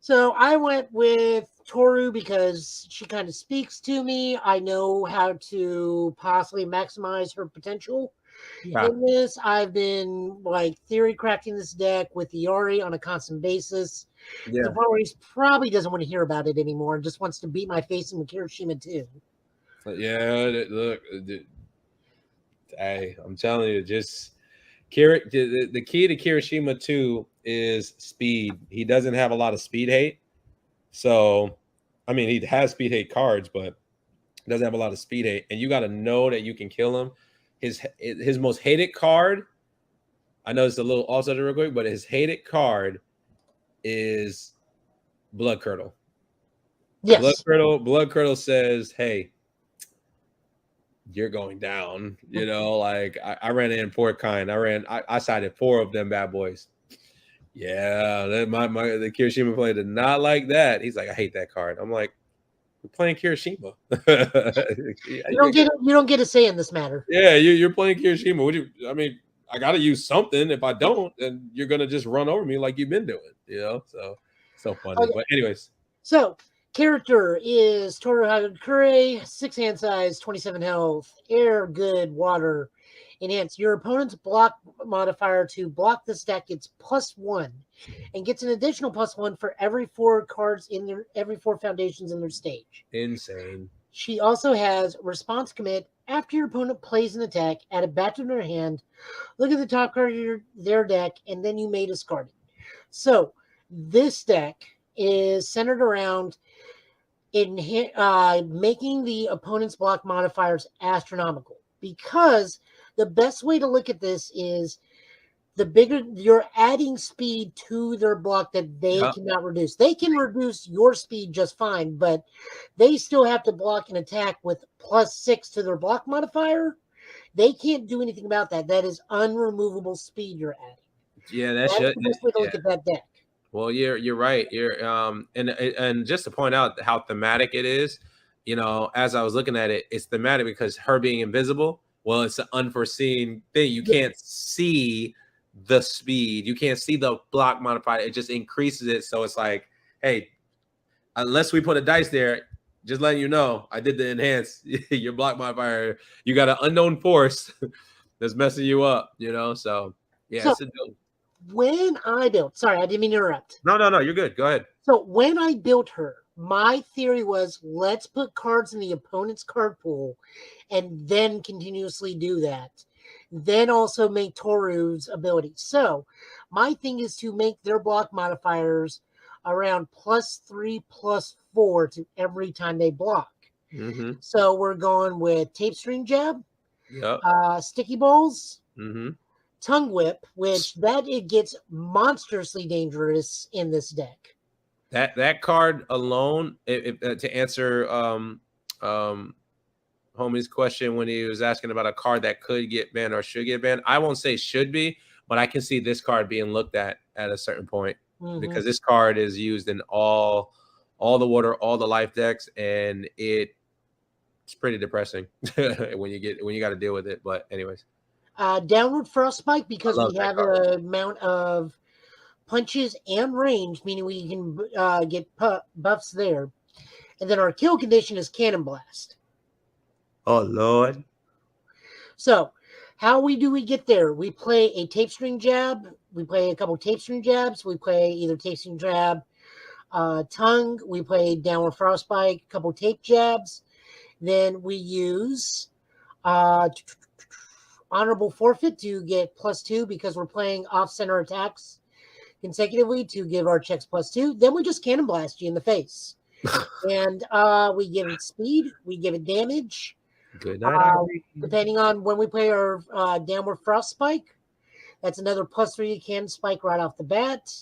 So I went with Toru because she kind of speaks to me. I know how to possibly maximize her potential. Yeah. In this, I've been like theory crafting this deck with Iori on a constant basis. Yeah. The part where he probably doesn't want to hear about it anymore and just wants to beat my face in with Kirishima too. Yeah, look, hey, I'm telling you, just the key to Kirishima too is speed. He doesn't have a lot of speed hate. So, I mean, he has speed hate cards, but doesn't have a lot of speed hate. And you got to know that you can kill him. His most hated card, I know it's a little also real quick, but his hated card is Blood Curdle. Yes. Blood Curdle says, hey, you're going down. Like I ran in Portkine. I sided 4 of them bad boys. Yeah, the Kirishima player did not like that. He's like, I hate that card. I'm like, we're playing Kirishima. You don't get a say in this matter. Yeah, you're playing Kirishima. I got to use something. If I don't, then you're gonna just run over me like you've been doing. So funny. Okay. But anyways, so character is Toru Hagakure, 6 hand size, 27 health, air, good, water. Enhance. Your opponent's block modifier to block this deck gets +1 and gets an additional +1 for every 4 cards every 4 foundations in their stage. Insane. She also has response commit. After your opponent plays an attack, add a bat to their hand, look at the top card of their deck, and then you may discard it. So this deck is centered around making the opponent's block modifiers astronomical, because the best way to look at this is the bigger you're adding speed to their block that they Yep. cannot reduce. They can reduce your speed just fine, but they still have to block an attack with +6 to their block modifier. They can't do anything about that. That is unremovable speed you're adding. Yeah, that That's should. the best way to Yeah. look at that deck. Well, you're right. You're and just to point out how thematic it is, as I was looking at it, it's thematic because her being invisible. Well, it's an unforeseen thing. You Yeah. can't see the speed. You can't see the block modifier. It just increases it. So it's like, hey, unless we put a dice there, just letting you know, I did the enhance your block modifier. You got an unknown force that's messing you up. So yeah, So it's a dope. when I built, sorry, I didn't mean to interrupt. No, you're good. Go ahead. So when I built her, my theory was let's put cards in the opponent's card pool and then continuously do that. Then also make Toru's ability. So my thing is to make their block modifiers around +3, +4 to every time they block. Mm-hmm. So we're going with tape string jab, Yep. sticky balls, Mm-hmm. tongue whip, which that it gets monstrously dangerous in this deck. That card alone, to answer homie's question when he was asking about a card that could get banned or should get banned, I won't say should be, but I can see this card being looked at a certain point because this card is used in all the water, all the life decks, and it's pretty depressing when you got to deal with it. But anyways, Downward frostbite because love we that have card. an amount of punches and range, meaning we can get buffs there. And then our kill condition is cannon blast. Oh Lord. So how do we get there? We play a tape string jab. We play a couple tape string jabs. We play either tape string jab, tongue. We play downward frostbite, a couple tape jabs. Then we use honorable forfeit to get +2 because we're playing off-center attacks consecutively to give our checks +2. Then we just cannon blast you in the face. And we give it speed, we give it damage. Good night. Depending on when we play our downward frost spike, that's another +3 cannon spike right off the bat,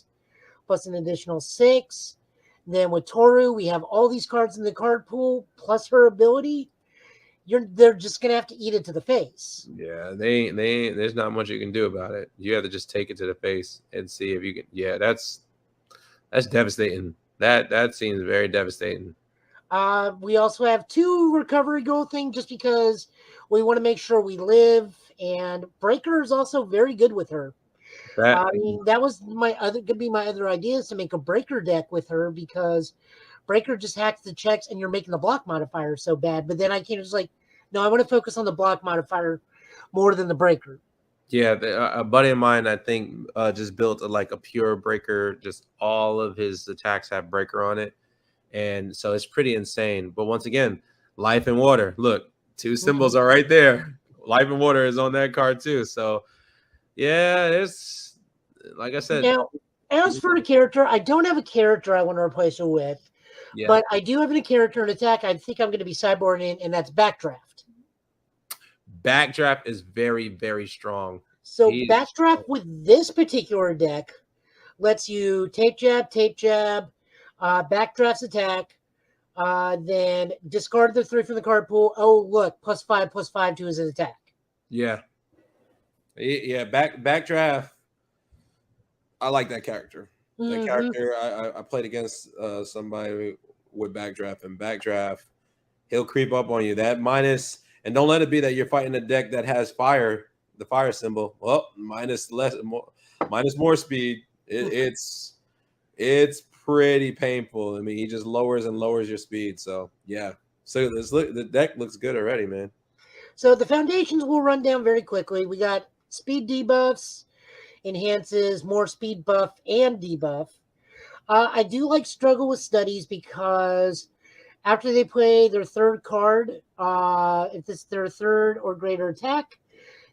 plus an additional 6. Then with Toru, we have all these cards in the card pool, plus her ability. They're just gonna have to eat it to the face. Yeah, they there's not much you can do about it. You have to just take it to the face and see if you can. Yeah, that's devastating. That seems very devastating. We also have 2 recovery goal thing just because we want to make sure we live. And Breaker is also very good with her. I mean, that was gonna be my other idea is to make a Breaker deck with her because Breaker just hacks the checks and you're making the block modifier so bad. But then I can't just no, I want to focus on the block modifier more than the Breaker. Yeah, a buddy of mine, I think, just built a pure Breaker. Just all of his attacks have Breaker on it, and so it's pretty insane. But once again, life and water. Look, 2 symbols are right there. Life and water is on that card too. So yeah, it's like I said. Now, as for a character, I don't have a character I want to replace her with. Yeah. But I do have a character in attack I think I'm going to be sideboarding in, and that's Backdraft. Backdraft is very, very strong. So Backdraft with this particular deck lets you tape jab, Backdraft's attack, then discard the 3 from the card pool. Oh, look, +5/+5 to his attack. Yeah. Yeah, Backdraft. I like that character. That character, I played against somebody with Backdraft, and Backdraft, he'll creep up on you. That minus, and don't let it be that you're fighting a deck that has fire, the fire symbol. Well, minus more speed. It's pretty painful. I mean, he just lowers and lowers your speed. So yeah. So the deck looks good already, man. So the foundations will run down very quickly. We got speed debuffs, enhances, more speed buff, and debuff. I do like Struggle with Studies because after they play their 3rd card, if it's their 3rd or greater attack,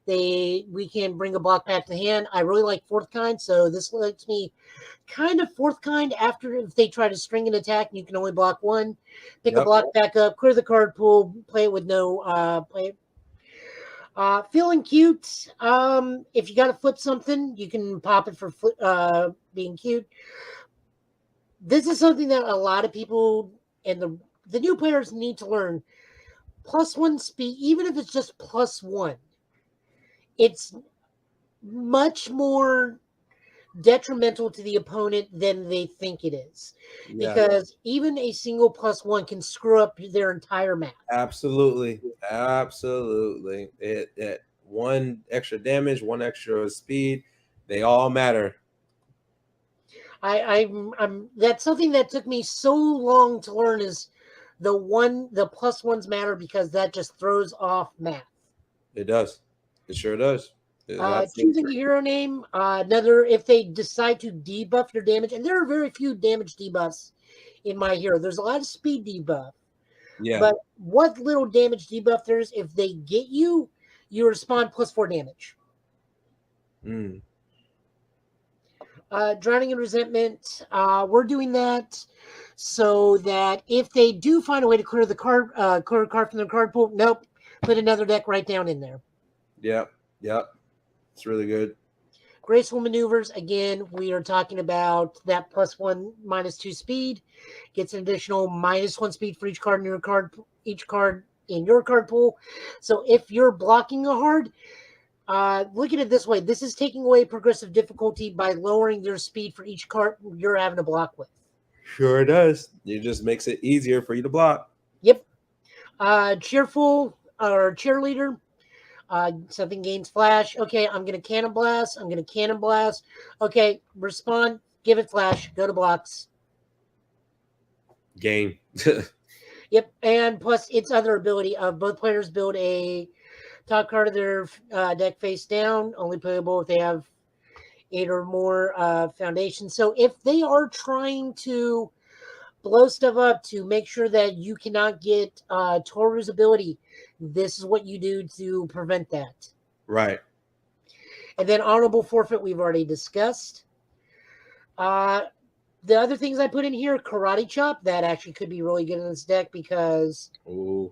we can bring a block back to hand. I really like 4th kind, so this lets me kind of 4th kind after if they try to string an attack and you can only block 1, pick a block back up, clear the card pool, play it with no play. Feeling cute. If you got to flip something, you can pop it for being cute. This is something that a lot of people and the new players need to learn. +1 speed, even if it's just +1, it's much more detrimental to the opponent than they think it is, Yeah, because even a single +1 can screw up their entire map. absolutely, absolutely. It one extra damage, one extra speed, they all matter. I'm that's something that took me so long to learn, is the +1s matter, because that just throws off math. It does. It sure does. It is absolutely Choosing a hero name, another, if they decide to debuff your damage, and there are very few damage debuffs in my hero. There's a lot of speed debuff, yeah. but what little damage debuff there is, if they get you, you respond +4 damage. Mm. Drowning in Resentment, we're doing that so that if they do find a way to clear a card from their card pool, nope, put another deck right down in there. Yep. Yep. It's really good. Graceful Maneuvers, again, we are talking about that +1 -2 speed, gets an additional -1 speed for each card in your each card in your card pool. So if you're blocking a hard, look at it this way: this is taking away progressive difficulty by lowering their speed for each card you're having to block with. Sure does. It just makes it easier for you to block. Yep. Cheerful or cheerleader. Something gains flash. Okay, I'm gonna cannon blast. I'm gonna cannon blast. Okay, respond. Give it flash. Go to blocks. Game. Yep, and plus its other ability of both players build a top card of their deck face down. Only playable if they have 8 or more foundations. So if they are trying to blow stuff up to make sure that you cannot get Toru's ability, this is what you do to prevent that. Right. And then honorable forfeit, we've already discussed. Uh, the other things I put in here, karate chop, that actually could be really good in this deck, because Ooh.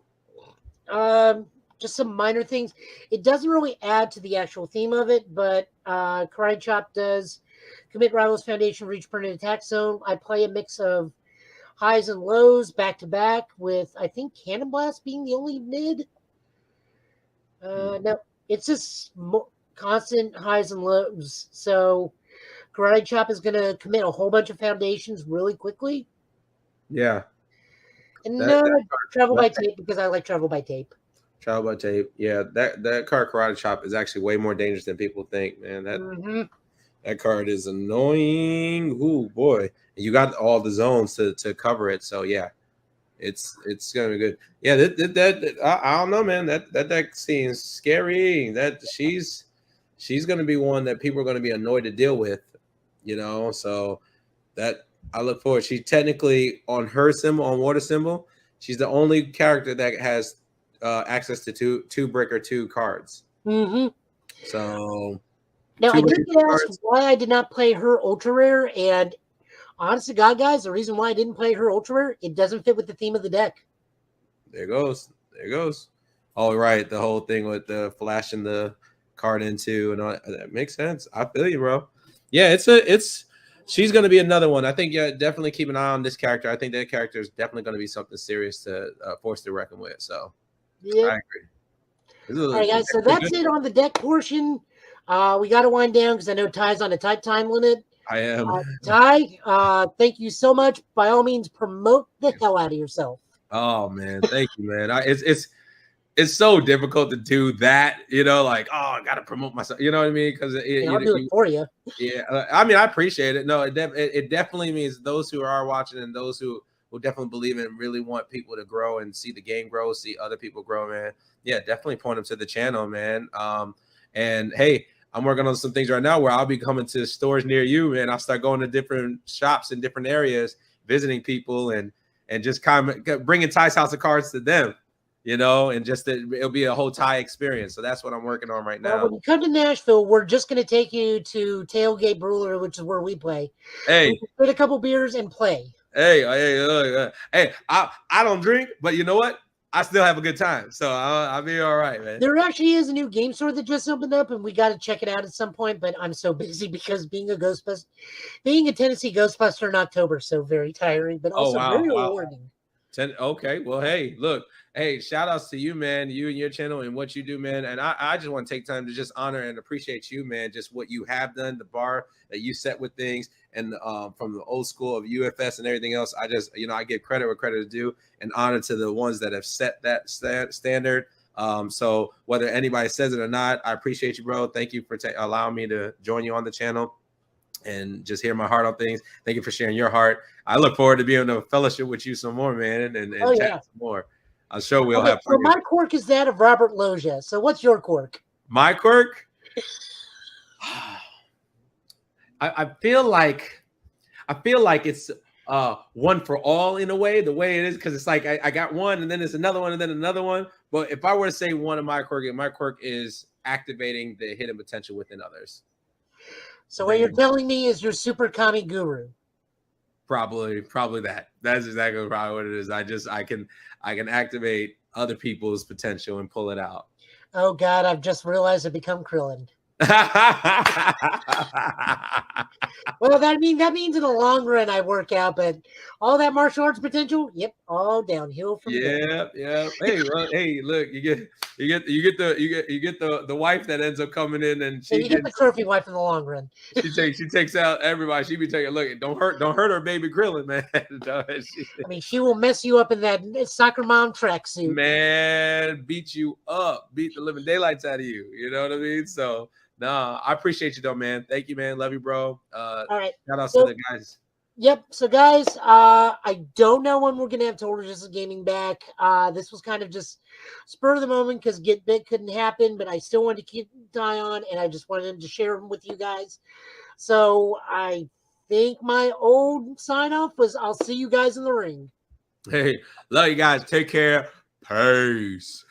just some minor things. It doesn't really add to the actual theme of it, but karate chop does commit Rival's Foundation, reach permanent attack zone. I play a mix of highs and lows back to back, with I think Cannon Blast being the only mid. No, it's just constant highs and lows. So Karate Chop is going to commit a whole bunch of foundations really quickly. Yeah. And That travel card, by tape, because I like travel by tape. travel by tape. Yeah, that card karate chop is actually way more dangerous than people think, man. That card is annoying. Ooh boy. And you got all the zones to cover it. So yeah, it's gonna be good. Yeah, I don't know, man. That deck seems scary. That she's gonna be one that people are gonna be annoyed to deal with, you know. So that I look forward. She technically on her symbol, on water symbol, she's the only character that has access to two brick or two cards. Mm-hmm. So Now, two I brick did get asked cards. why I did not play her ultra rare, and honest to God, guys, the reason why I didn't play her ultra rare, it doesn't fit with the theme of the deck. There goes. There goes. Oh, right. The whole thing with the flashing the card into and all that makes sense. I feel you, bro. Yeah, it's she's gonna be another one. I think yeah, definitely keep an eye on this character. I think that character is definitely gonna be something serious to force to reckon with. So I Yep. agree. All right, guys. So that's it on the deck portion. We got to wind down because I know Ty's on a tight time limit. I am. Ty, thank you so much. By all means, promote the hell out of yourself. Oh man, thank you, man. It's so difficult to do that, you know, like, oh, I gotta promote myself, you know what I mean? Because I'll do it for you. yeah, I mean, I appreciate it. No, it definitely means those who are watching and those who definitely believe in and really want people to grow and see the game grow, see other people grow, man. Yeah, definitely point them to the channel, man. And hey, I'm working on some things right now where I'll be coming to stores near you, man. I'll start going to different shops in different areas, visiting people, and just kind of bringing Ty's House of Cards to them, you know, and just it'll be a whole Thai experience. So that's what I'm working on right now. Well, when you come to Nashville, we're just going to take you to Tailgate Brewer, which is where we play. Hey, we can get a couple beers and play. Hey, I don't drink, but you know what? I still have a good time. So I'll be all right, man. There actually is a new game store that just opened up, and we got to check it out at some point. But I'm so busy because being a Tennessee Ghostbuster in October, so very tiring, but Oh also wow, very wow. rewarding. Okay, well, hey, look, hey, shout outs to you, man, you and your channel and what you do, man. And I just want to take time to just honor and appreciate you, man, just what you have done, the bar that you set with things, and from the old school of UFS and everything else. I just, I give credit where credit is due, and honor to the ones that have set that standard. So whether anybody says it or not, I appreciate you, bro. Thank you for allowing me to join you on the channel and just hear my heart on things. Thank you for sharing your heart. I look forward to being able to fellowship with you some more, man, and chat some more. I'm sure we'll have so my quirk is that of Robert Loggia. So what's your quirk? My quirk? I feel like it's one for all in a way, the way it is, because it's like I got one and then there's another one and then another one. But if I were to say one of my quirk is activating the hidden potential within others. So what you're telling me is you're super kami guru. Probably that. That's exactly probably what it is. I can activate other people's potential and pull it out. Oh God, I've just realized I've become Krillin. Well, that means in the long run I work out, but all that martial arts potential, yep, all downhill from there. Yeah. Hey, well, hey, look, you get the wife that ends up coming in, and you get the trophy wife in the long run. She takes out everybody. She be taking, look, don't hurt her baby Krillin, man. I mean, she will mess you up in that soccer mom tracksuit. Man, beat you up, beat the living daylights out of you. You know what I mean? So nah, I appreciate you though, man. Thank you, man. Love you, bro. All right. Shout out to the guys. Yep. So guys, I don't know when we're gonna have Total Justice Gaming back. This was kind of just spur of the moment because Get Bit couldn't happen, but I still wanted to keep an eye on, and I just wanted to share them with you guys. So I think my old sign off was I'll see you guys in the ring. Hey, love you guys. Take care. Peace.